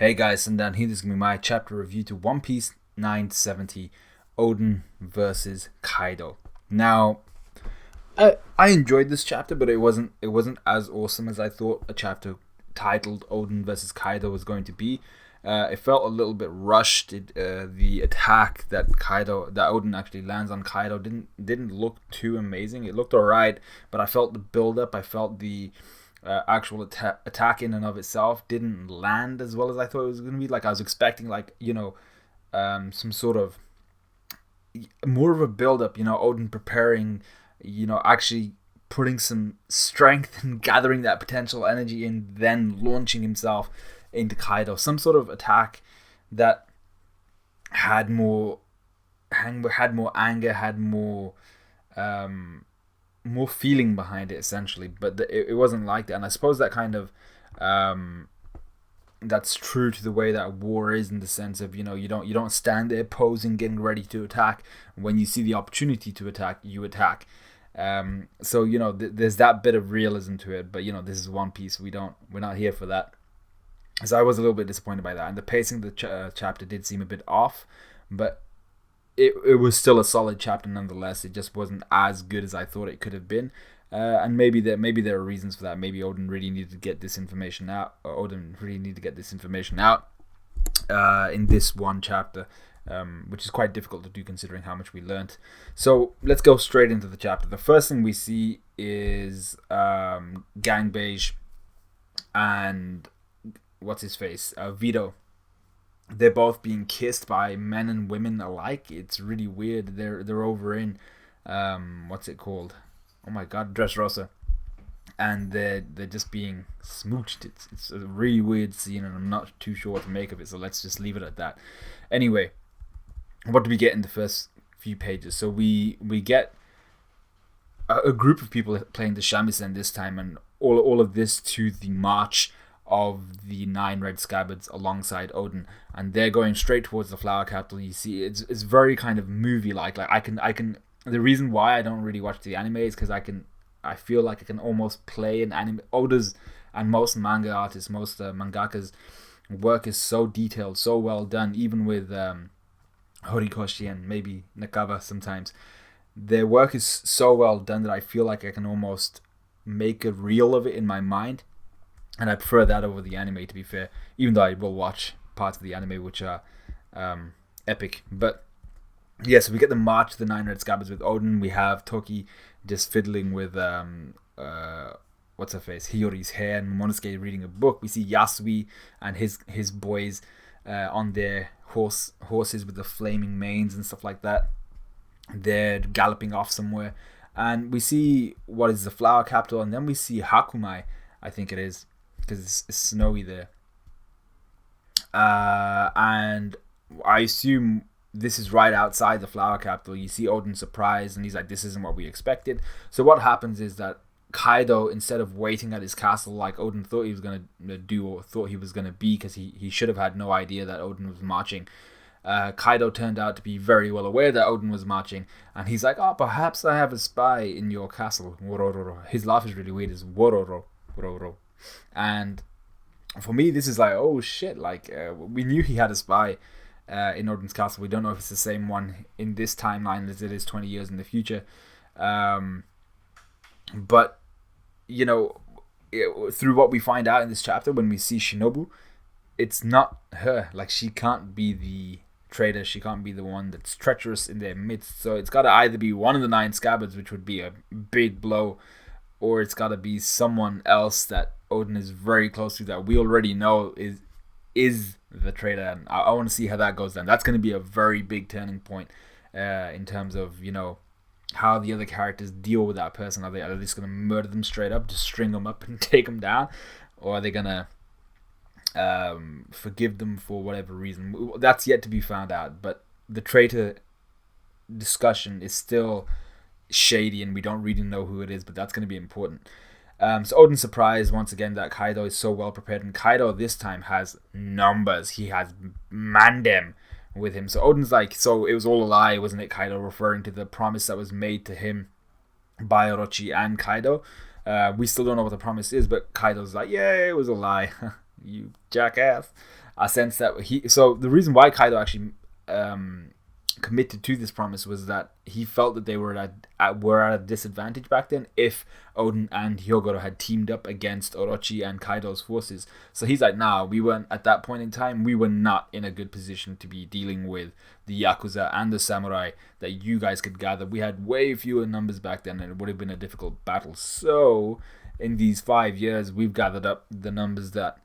Hey guys, and down here this is going to be my chapter review to One Piece 970, Oden versus Kaido. Now, I enjoyed this chapter, but it wasn't as awesome as I thought a chapter titled Oden versus Kaido was going to be. It felt a little bit rushed. The attack that Oden actually lands on Kaido didn't look too amazing. It looked alright, but I felt the build up. I felt the actual attack in and of itself didn't land as well as I thought it was going to be. Like I was expecting, some sort of more of a build up. Odin preparing, actually putting some strength and gathering that potential energy and then launching himself into Kaido. Some sort of attack that had more anger, had more feeling behind it essentially, but it wasn't like that. And I suppose that kind of that's true to the way that war is, in the sense of you don't stand there posing getting ready to attack. When you see the opportunity to attack, you attack. So there's that bit of realism to it, but this is One Piece. We're not here for that. So I was a little bit disappointed by that, and the pacing of the chapter did seem a bit off, but it was still a solid chapter nonetheless. It just wasn't as good as I thought it could have been, and maybe there are reasons for that. Maybe Odin really needed to get this information out. In this one chapter, which is quite difficult to do considering how much we learnt. So let's go straight into the chapter. The first thing we see is Gang Beige and what's his face, Vito. They're both being kissed by men and women alike. It's really weird. They're over in what's it called? Oh my god, Dressrosa, and they're just being smooched. It's a really weird scene, and I'm not too sure what to make of it. So let's just leave it at that. Anyway, what do we get in the first few pages? So we get a group of people playing the shamisen this time, and all of this to the march of the 9 red scabbards alongside Odin, and they're going straight towards the flower capital. You see, it's very kind of movie like I can. The reason why I don't really watch the anime is because I feel like I can almost play an anime. Oda's and most manga artists, most mangakas work is so detailed, so well done. Even with Horikoshi and maybe Nakaba, sometimes their work is so well done that I feel like I can almost make a reel of it in my mind. And I prefer that over the anime, to be fair, even though I will watch parts of the anime which are epic. But yeah, so we get the march to the 9 red scabbards with Odin. We have Toki just fiddling with what's her face, Hiyori's hair, and Momonosuke reading a book. We see Yasui and his boys on their horses with the flaming manes and stuff like that. They're galloping off somewhere, and we see what is the flower capital, and then we see Hakumai, I think it is, because it's snowy there. And I assume this is right outside the flower capital. You see Odin surprised, and he's like, this isn't what we expected. So what happens is that Kaido, instead of waiting at his castle like Odin thought he was going to do, or thought he was going to be, because he should have had no idea that Odin was marching, Kaido turned out to be very well aware that Odin was marching, and he's like, oh, perhaps I have a spy in your castle. His laugh is really weird. It's Wororo. And for me, this is like, oh shit, like we knew he had a spy in Odin's castle. We don't know if it's the same one in this timeline as it is 20 years in the future, but through what we find out in this chapter, when we see Shinobu, it's not her. Like, she can't be the traitor, she can't be the one that's treacherous in their midst. So it's got to either be one of the 9 scabbards, which would be a big blow, or it's got to be someone else that Odin is very close to, that we already know is the traitor. And I want to see how that goes down. That's going to be a very big turning point in terms of how the other characters deal with that person. Are they just going to murder them straight up, just string them up and take them down, or are they going to forgive them for whatever reason? That's yet to be found out. But the traitor discussion is still shady, and we don't really know who it is, but that's going to be important. So Odin's surprised once again that Kaido is so well prepared, and Kaido this time has numbers. He has Mandem with him. So Odin's like, so it was all a lie, wasn't it? Kaido referring to the promise that was made to him by Orochi and Kaido. We still don't know what the promise is, but Kaido's like, yeah, it was a lie. You jackass. a sense that so the reason why Kaido actually committed to this promise was that he felt that they were at a disadvantage back then if Oden and Hyogoro had teamed up against Orochi and Kaido's forces. So he's like, nah, we weren't at that point in time, we were not in a good position to be dealing with the Yakuza and the samurai that you guys could gather. We had way fewer numbers back then and it would have been a difficult battle. So in these 5 years, we've gathered up the numbers that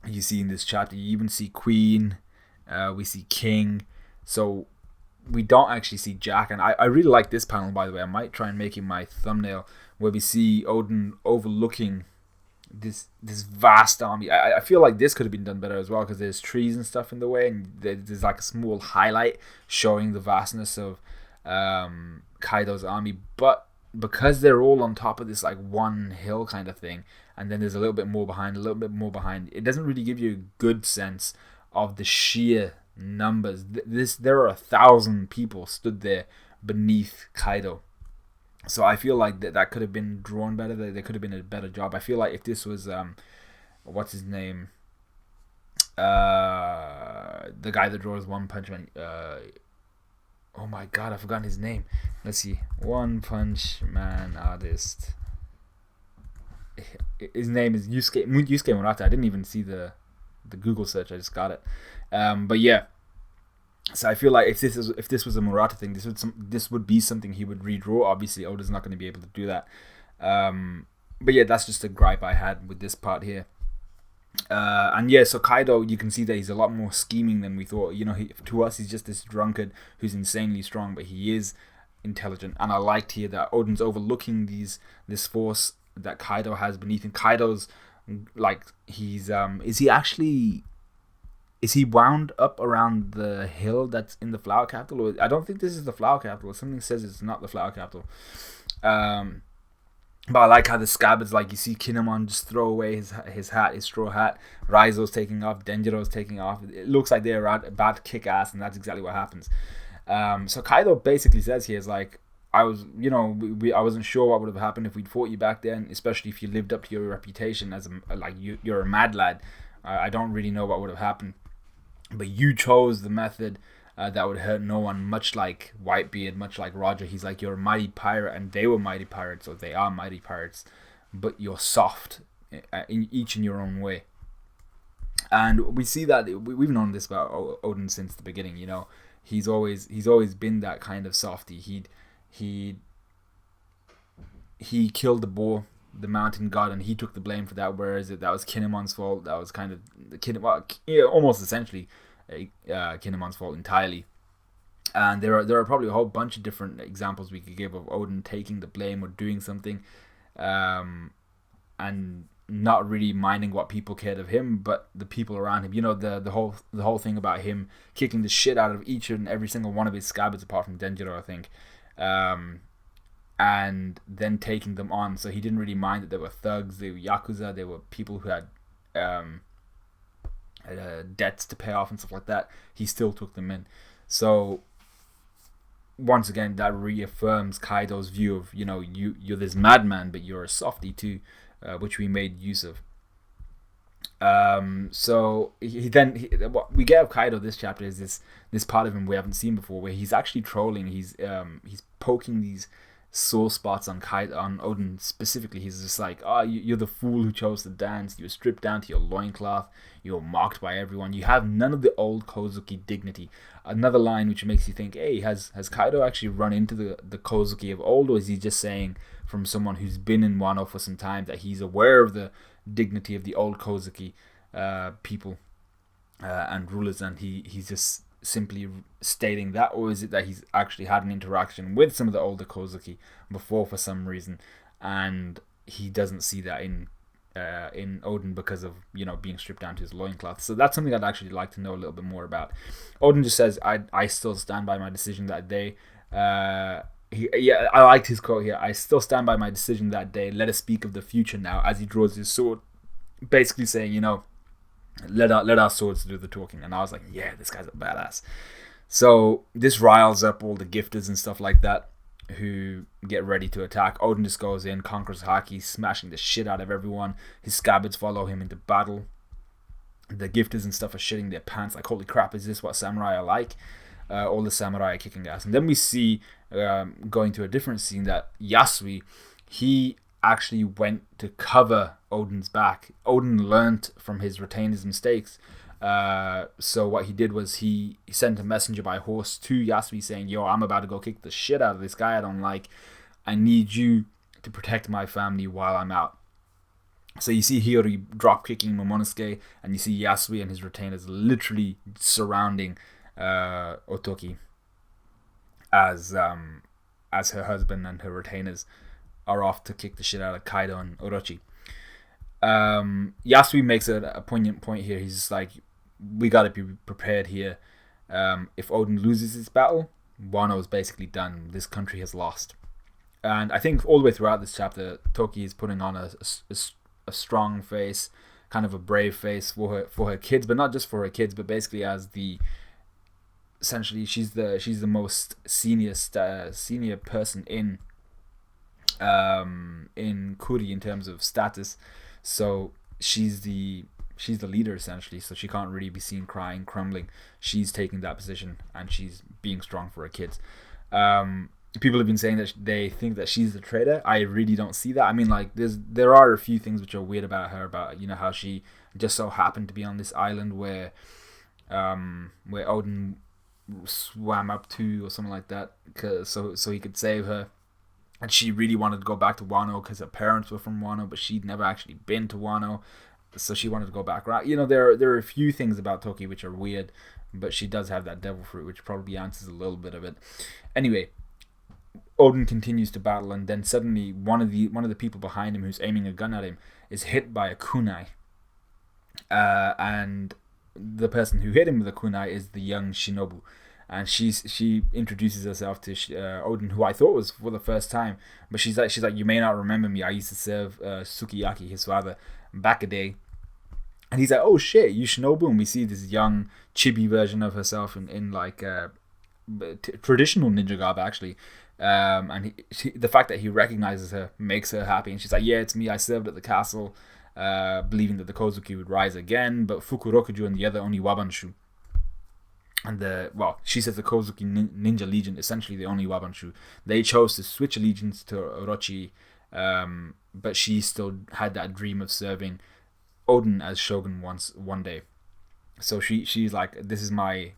you see in this chapter. You even see Queen, we see King. So we don't actually see Jack, and I really like this panel, by the way. I might try and make it my thumbnail, where we see Oden overlooking this vast army. I feel like this could have been done better as well, because there's trees and stuff in the way, and there's like a small highlight showing the vastness of Kaido's army. But because they're all on top of this like one hill kind of thing, and then there's a little bit more behind, it doesn't really give you a good sense of the sheer numbers. There are 1,000 people stood there beneath Kaido. So I feel like that could have been drawn better. There could have been a better job. I feel like if this was what's his name, the guy that draws One Punch Man, oh my god, I've forgotten his name. Let's see, One Punch Man artist. His name is Yusuke Murata. I didn't even see the Google search. I just got it. But yeah, so I feel like if this was a Murata thing, this would be something he would redraw. Obviously, Oda's not going to be able to do that. But yeah, that's just a gripe I had with this part here. And yeah, so Kaido, you can see that he's a lot more scheming than we thought. You know, to us, he's just this drunkard who's insanely strong, but he is intelligent. And I liked here that Oden's overlooking this force that Kaido has beneath him. Kaido's like, he's is he wound up around the hill that's in the Flower Capital? Or I don't think this is the Flower Capital. Something says it's not the Flower Capital. But I like how the scabbards, like you see Kinemon just throw away his hat, his straw hat. Raizo's taking off, Denjiro's taking off. It looks like they're about to kick ass, and that's exactly what happens. So Kaido basically says here is like, I wasn't sure what would have happened if we'd fought you back then, especially if you lived up to your reputation as you're a mad lad. I don't really know what would have happened, but you chose the method that would hurt no one, much like Whitebeard, much like Roger. He's like, you're a mighty pirate, and they were mighty pirates, or they are mighty pirates, but you're soft, each in your own way. And we see that we've known this about Oden since the beginning. You know, he's always been that kind of softy. He killed the boar, the mountain god, and he took the blame for that, whereas that was Kinemon's fault. That was kind of almost essentially Kinemon's fault entirely. And there are probably a whole bunch of different examples we could give of Oden taking the blame or doing something and not really minding what people cared of him, but the people around him. You know, the whole thing about him kicking the shit out of each and every single one of his scabbards apart from Denjiro, I think. And then taking them on. So he didn't really mind that they were thugs, they were Yakuza, they were people who had debts to pay off and stuff like that. He still took them in. So once again, that reaffirms Kaido's view of, you know, you're this madman, but you're a softie too, which we made use of. So what we get of Kaido this chapter is this part of him we haven't seen before, where he's actually trolling. He's poking these sore spots on Oden specifically. He's just like, you're the fool who chose to dance. You were stripped down to your loincloth. You were mocked by everyone. You have none of the old Kozuki dignity. Another line which makes you think, hey, has Kaido actually run into the Kozuki of old, or is he just saying from someone who's been in Wano for some time that he's aware of the dignity of the old Kozuki people and rulers, and he's just simply stating that? Or is it that he's actually had an interaction with some of the older Kozuki before for some reason, and he doesn't see that in Oden because of, you know, being stripped down to his loincloth? So that's something I'd actually like to know a little bit more about. Oden just says, I still stand by my decision that day. I liked his quote here. I still stand by my decision that day. Let us speak of the future now, as he draws his sword, basically saying, you know, let our swords do the talking. And I was like, yeah, this guy's a badass. So this riles up all the gifters and stuff like that, who get ready to attack. Oden just goes in, conquers Haki, smashing the shit out of everyone. His scabbards follow him into battle. the gifters and stuff are shitting their pants, like, holy crap, is this what samurai are like? All the samurai are kicking ass. And then we see, going to a different scene, that Yasui, he actually went to cover Odin's back. Odin learnt from his retainers' mistakes. So what he did was he sent a messenger by horse to Yasui saying, yo, I'm about to go kick the shit out of this guy I don't like. I need you to protect my family while I'm out. So you see Hiyori drop kicking Momonosuke, and you see Yasui and his retainers literally surrounding Otoki as her husband and her retainers are off to kick the shit out of Kaido and Orochi. Yasui makes a poignant point here. He's just like, we gotta be prepared here. If Odin loses this battle, Wano is basically done. This country has lost. And I think all the way throughout this chapter, Toki is putting on a strong face, kind of a brave face for her kids, but not just for her kids, but basically as essentially she's the most senior person in Kuri in terms of status, so she's the leader essentially, so she can't really be seen crying, crumbling. She's taking that position and she's being strong for her kids. People have been saying that they think that she's the traitor. I really don't see that. I mean, like, there are a few things which are weird about her, about, you know, how she just so happened to be on this island where Odin swam up to or something like that, so he could save her. And she really wanted to go back to Wano because her parents were from Wano, but she'd never actually been to Wano, so she wanted to go back. Right? You know, there are a few things about Toki which are weird, but she does have that devil fruit, which probably answers a little bit of it. Anyway, Odin continues to battle, and then suddenly one of the people behind him who's aiming a gun at him is hit by a kunai, and the person who hit him with a kunai is the young Shinobu, and she introduces herself to Odin, who I thought was for the first time, but she's like, you may not remember me. I used to serve Sukiyaki, his father, back a day. And he's like, oh shit, you Shinobu? And we see this young chibi version of herself in like traditional ninja garb, actually. And the fact that he recognizes her makes her happy, and she's like, yeah, it's me. I served at the castle, believing that the Kozuki would rise again, but Fukurokuju and the other Oni Wabanshu, and she says the Kozuki Ninja Legion, essentially the Oni Wabanshu, they chose to switch allegiance to Orochi, but she still had that dream of serving Odin as shogun one day. So she's like, this is me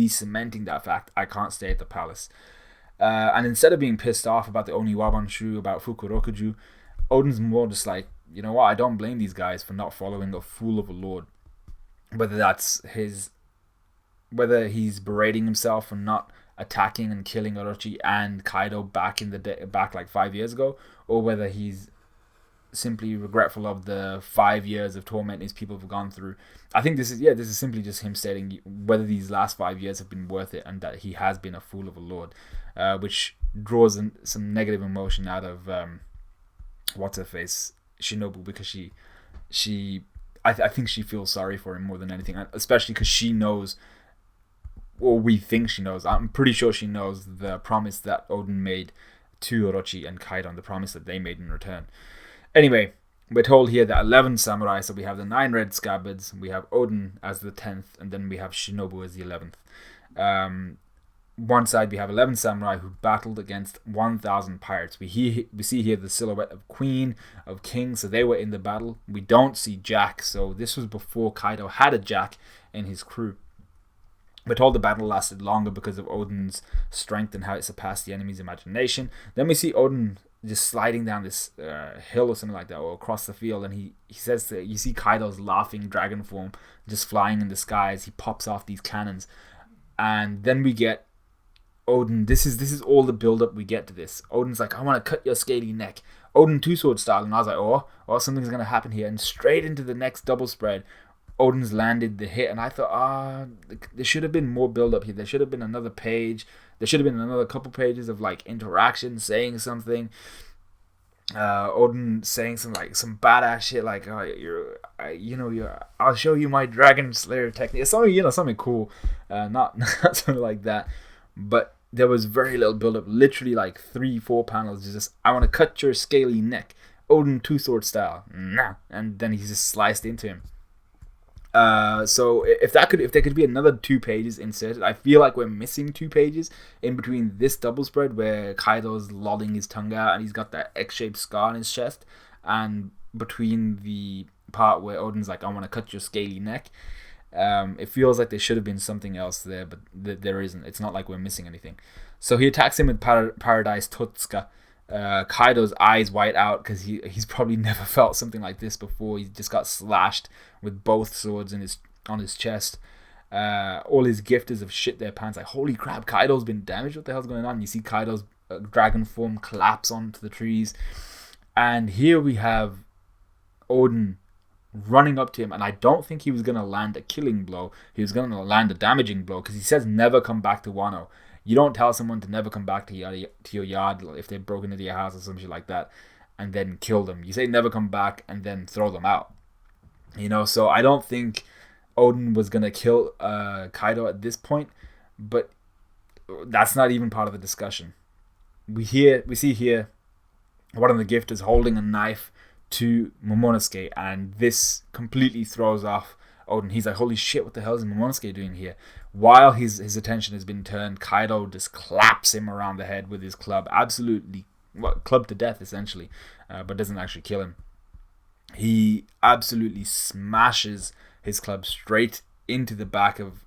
cementing that fact. I can't stay at the palace. And instead of being pissed off about the Oni Wabanshu, about Fukurokuju, Odin's more just like, you know what, I don't blame these guys for not following a fool of a lord. Whether he's berating himself for not attacking and killing Orochi and Kaido back like 5 years ago, or whether he's simply regretful of the 5 years of torment his people have gone through. I think this is simply just him stating whether these last 5 years have been worth it, and that he has been a fool of a lord, which draws some negative emotion out of what's her face, Shinobu, because I think she feels sorry for him more than anything, especially because she knows, or we think she knows. I'm pretty sure she knows the promise that Odin made to Orochi and Kaido, and the promise that they made in return. Anyway, we're told here that 11 samurai, so we have the 9 red scabbards, we have Odin as the 10th, and then we have Shinobu as the 11th. One side we have 11 samurai who battled against 1,000 pirates. We see here the silhouette of Queen, of King, so they were in the battle. We don't see Jack, so this was before Kaido had a Jack in his crew. We're told the battle lasted longer because of Odin's strength and how it surpassed the enemy's imagination. Then we see Odin just sliding down this hill or something like that, or across the field, and he says that you see Kaido's laughing dragon form just flying in the sky as he pops off these cannons. And then we get Odin. This is all the build up we get to this. Odin's like, I want to cut your scaly neck, Odin two-sword style, and I was like, oh something's gonna happen here. And straight into the next double spread, Odin's landed the hit, and I thought, there should have been more build up here. There should have been another page. There should have been another couple pages of like interaction, saying something. Odin saying some badass shit like, I'll show you my Dragon Slayer technique. Something cool, not something like that. But there was very little build up. Literally like 3-4 panels. Just, I want to cut your scaly neck, Odin two-sword style. Nah, and then he just sliced into him. So if there could be another 2 pages inserted, I feel like we're missing 2 pages in between this double spread where Kaido's lolling his tongue out and he's got that X-shaped scar on his chest, and between the part where Odin's like, "I want to cut your scaly neck." It feels like there should have been something else there, but there isn't. It's not like we're missing anything. So he attacks him with Paradise Totsuka. Kaido's eyes white out because he's probably never felt something like this before. He just got slashed with both swords on his chest. All his gifters have shit their pants. Like, holy crap, Kaido's been damaged. What the hell's going on? You see Kaido's dragon form collapse onto the trees, and here we have Odin running up to him, and I don't think he was going to land a killing blow. He was going to land a damaging blow because he says never come back to Wano. You don't tell someone to never come back to your yard if they've broken into your house or some shit like that and then kill them. You say never come back and then throw them out. So I don't think Odin was going to kill Kaido at this point, but that's not even part of the discussion. We see here one of the gifters holding a knife to Momonosuke, and this completely throws off Odin. He's like, holy shit, what the hell is Momonosuke doing here? While his attention has been turned, Kaido just claps him around the head with his club, absolutely, club to death essentially, but doesn't actually kill him. He absolutely smashes his club straight into the back of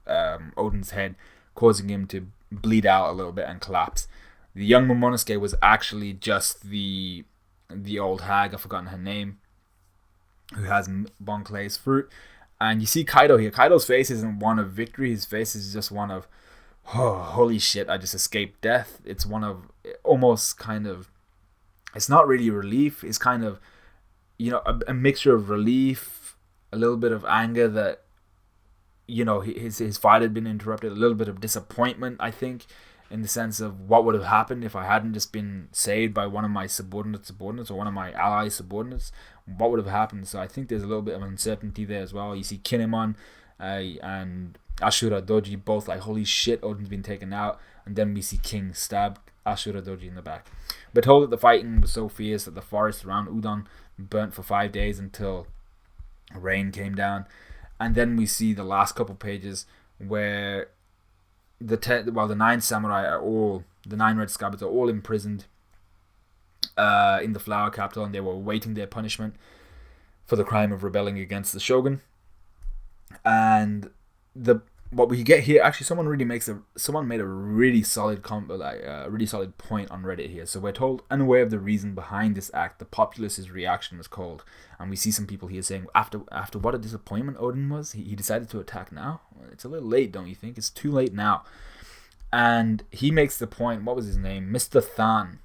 Odin's head, causing him to bleed out a little bit and collapse. The young Momonosuke was actually just the old hag, I've forgotten her name, who has Bon Clay's fruit. And you see Kaido here. Kaido's face isn't one of victory. His face is just one of, oh, holy shit, I just escaped death. It's one of almost kind of, it's not really relief. It's kind of, a mixture of relief, a little bit of anger that, his fight had been interrupted, a little bit of disappointment, I think, in the sense of what would have happened if I hadn't just been saved by one of my subordinates or one of my ally subordinates. What would have happened? So I think there's a little bit of uncertainty there as well. You see Kinemon and Ashura Doji both like, holy shit, Odin's been taken out. And then we see King stab Ashura Doji in the back. We're told that the fighting was so fierce that the forest around Udon burnt for 5 days until rain came down. And then we see the last couple pages where the 9 samurai the 9 red scabbards are all imprisoned in the flower capital, and they were awaiting their punishment for the crime of rebelling against the shogun. And what we get here, actually, someone made a really solid really solid point on Reddit here. So we're told, unaware of the reason behind this act, the populace's reaction was cold. And we see some people here saying, after what a disappointment Odin was, he decided to attack now. It's a little late, don't you think? It's too late now. And he makes the point, what was his name? Mr. Than.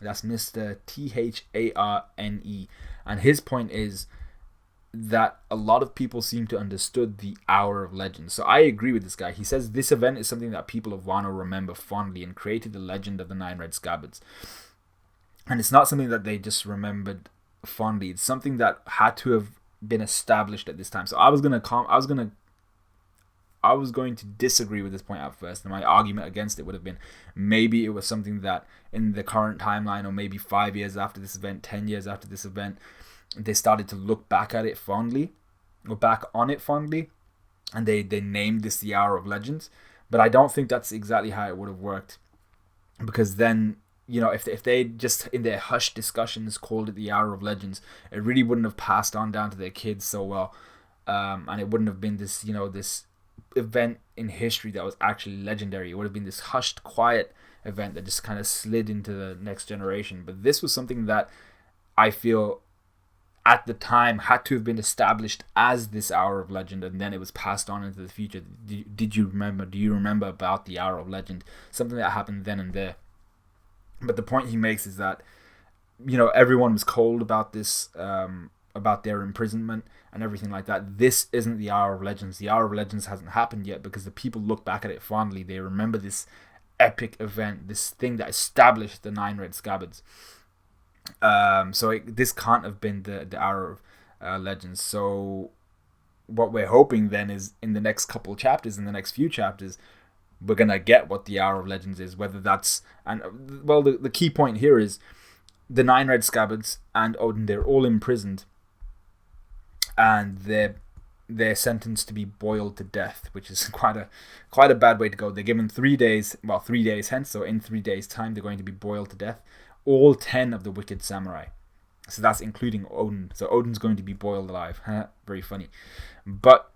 That's Mr. Tharne. And his point is that a lot of people seem to understood the Hour of Legends. So I agree with this guy. He says this event is something that people of Wano remember fondly and created the legend of the 9 red scabbards. And it's not something that they just remembered fondly. It's something that had to have been established at this time. So I was going to disagree with this point at first, and my argument against it would have been maybe it was something that in the current timeline, or maybe 5 years after this event, 10 years after this event, they started to look back on it fondly, and they named this the Hour of Legends. But I don't think that's exactly how it would have worked, because then, if they just in their hushed discussions called it the Hour of Legends, it really wouldn't have passed on down to their kids so well, and it wouldn't have been this this event in history that was actually legendary. It would have been this hushed, quiet event that just kind of slid into the next generation. But this was something that I feel at the time had to have been established as this Hour of Legend, and then it was passed on into the future. Do you remember about the Hour of Legend? Something that happened then and there. But the point he makes is that, everyone was cold about this, about their imprisonment and everything like that. This isn't the Hour of Legends. The Hour of Legends hasn't happened yet because the people look back at it fondly. They remember this epic event, this thing that established the 9 red scabbards. This can't have been the Hour of Legends. So what we're hoping then is in the next couple of chapters, in the next few chapters, we're going to get what the Hour of Legends is. Whether that's... the key point here is the 9 red scabbards and Odin, they're all imprisoned. And they're they're sentenced to be boiled to death, which is quite a bad way to go. They're given 3 days, 3 days hence, so in 3 days' time, they're going to be boiled to death. All 10 of the wicked samurai. So that's including Odin. So Odin's going to be boiled alive. Very funny. But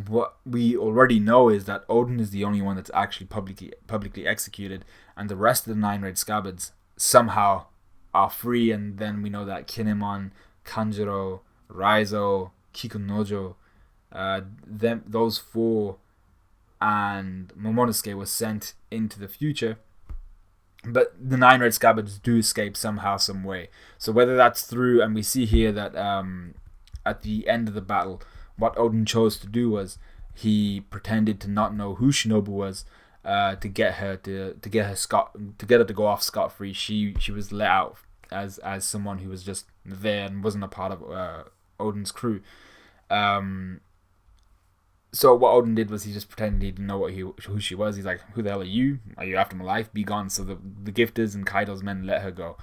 what we already know is that Odin is the only one that's actually publicly executed, and the rest of the 9 red scabbards somehow are free. And then we know that Kinemon, Kanjuro, Raizo, Kikunojo, those 4 and Momonosuke was sent into the future. But the 9 red scabbards do escape somehow, some way. So whether that's through, and we see here that at the end of the battle, what Odin chose to do was he pretended to not know who Shinobu was, to get her to go off scot-free. She was let out as someone who was just there and wasn't a part of Odin's crew. So what Odin did was he just pretended he didn't know who she was. He's like, "Who the hell are you? Are you after my life? Be gone." So the Gifters and Kaido's men let her go.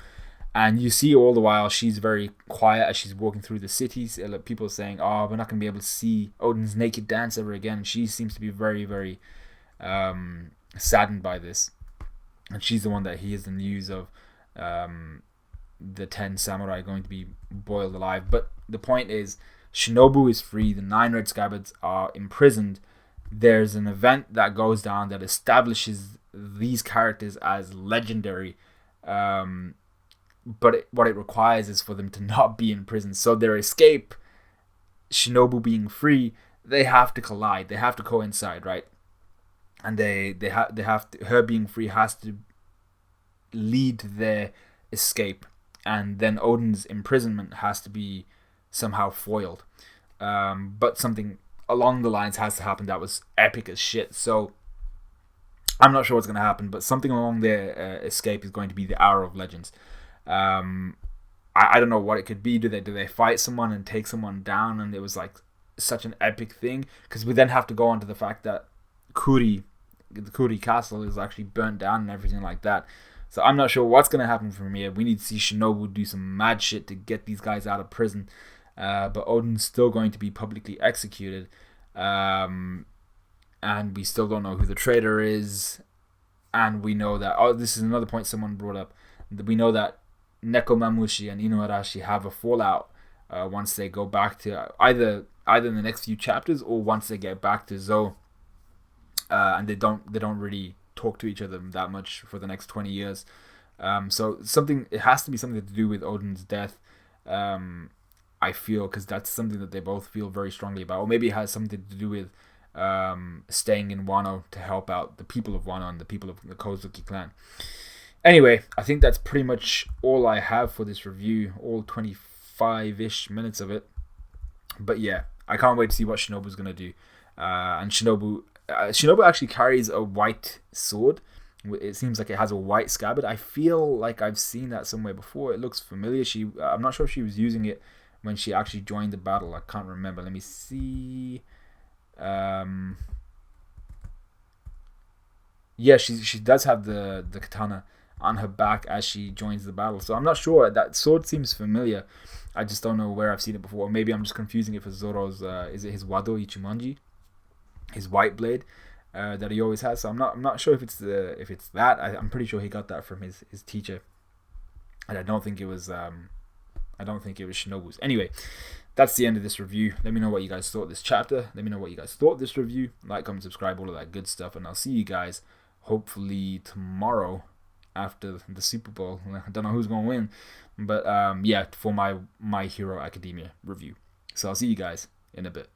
And you see all the while she's very quiet as she's walking through the cities. People are saying, "Oh, we're not going to be able to see Odin's naked dance ever again." She seems to be very, very saddened by this. And she's the one that hears the news of the 10 samurai going to be boiled alive. But the point is, Shinobu is free. The 9 red scabbards are imprisoned. There's an event that goes down that establishes these characters as legendary. But what it requires is for them to not be in prison. So their escape, Shinobu being free, they have to collide. They have to coincide, right? And they have to, her being free has to lead to their escape, and then Odin's imprisonment has to be somehow foiled. But something along the lines has to happen that was epic as shit. So I'm not sure what's going to happen, but something along their escape is going to be the Hour of Legends. I don't know what it could be. Do they fight someone and take someone down? And it was like such an epic thing, because we then have to go on to the fact that the Kuri castle is actually burnt down and everything like that. So I'm not sure what's going to happen from here. We need to see Shinobu do some mad shit to get these guys out of prison. But Odin's still going to be publicly executed. And we still don't know who the traitor is. And we know that, this is another point someone brought up. We know that Nekomamushi and Inuarashi have a fallout once they go back to either in the next few chapters or once they get back to Zou. And they don't really talk to each other that much for the next 20 years. So it has to be something to do with Odin's death. I feel, because that's something that they both feel very strongly about. Or maybe it has something to do with staying in Wano to help out the people of Wano and the people of the Kozuki clan. Anyway, I think that's pretty much all I have for this review, all 25-ish minutes of it. But yeah, I can't wait to see what Shinobu's going to do. And Shinobu actually carries a white sword. It seems like it has a white scabbard. I feel like I've seen that somewhere before. It looks familiar. I'm not sure if she was using it when she actually joined the battle. I can't remember. Let me see. Yeah, she does have the katana on her back as she joins the battle. So I'm not sure. That sword seems familiar. I just don't know where I've seen it before. Maybe I'm just confusing it for Zoro's. Is it his Wado Ichimonji? His white blade that he always has. So I'm not sure if it's that. I'm pretty sure he got that from his teacher, and I don't think it was Shinobu's. Anyway, that's the end of this review. Let me know what you guys thought of this chapter. Let me know what you guys thought of this review. Like, comment, subscribe, all of that good stuff, and I'll see you guys hopefully tomorrow after the Super Bowl. I don't know who's gonna win, but yeah, for my Hero Academia review. So I'll see you guys in a bit.